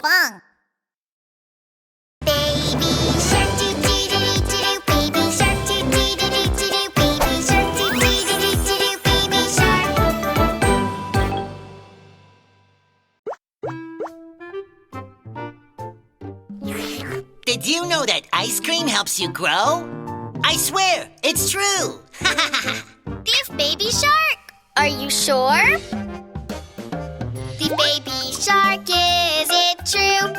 Pinkfong. Baby shark doo doo doo doo doo. Baby shark doo doo doo doo doo. Baby shark doo doo doo doo doo. Baby shark. Did you know that ice cream helps you grow? I swear, it's true! Thief baby shark, are you sure? Thief baby shark, is it true?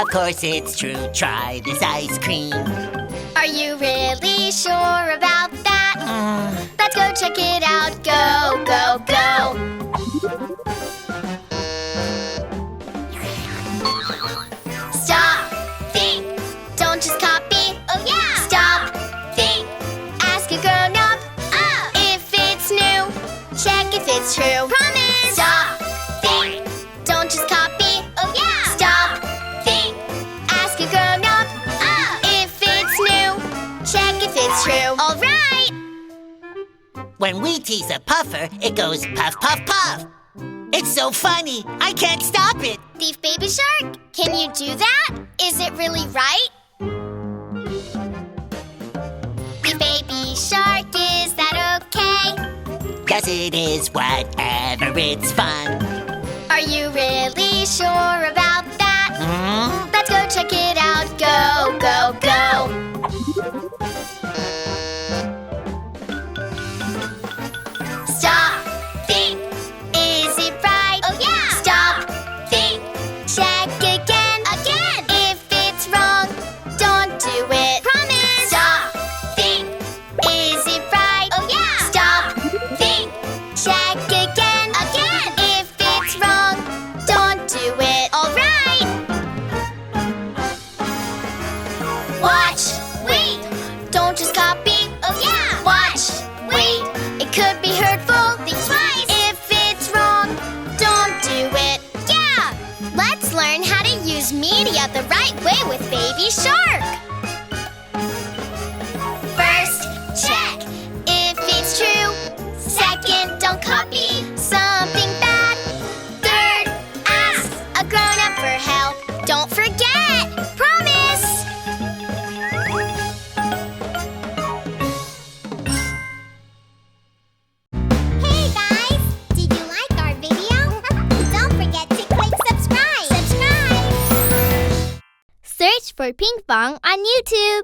Of course it's true, try this ice cream. Are you really sure about that? Let's go check it out, go, go, go. Stop, think, don't just copy. Oh yeah! Stop, think, ask a grown-up. If it's new, check if it's true. Promise! Stop, think, don't just copy. Oh yeah! Stop, think, ask a grown-up. If it's new, check if it's true. All right! When we tease a puffer, it goes puff, puff, puff. It's so funny, I can't stop it. Thief baby shark, can you do that? Is it really right? Thief baby shark, is that okay? Yes, it is, whatever, it's fun. Are you really sure about that? Let's go check it out, go, go, go. Stop, think, is it right? Oh yeah! Stop, think, check again. Again! If it's wrong, don't do it. Promise! Stop, think, is it right? Oh yeah! Stop, think, check again. Again! If it's wrong, don't do it. All right! Watch, wait, don't just copy. Oh yeah! Watch, wait, it could be hurtful. Think twice. If it's wrong, don't do it. Yeah! Let's learn how to use media the right way with Baby Shark. First, check if it's true. Second, don't copy something bad. Third, ask a grown-up for help. Don't forget! Promise! Hey guys! Did you like our video? Don't forget to click subscribe! Search for Pinkfong on YouTube.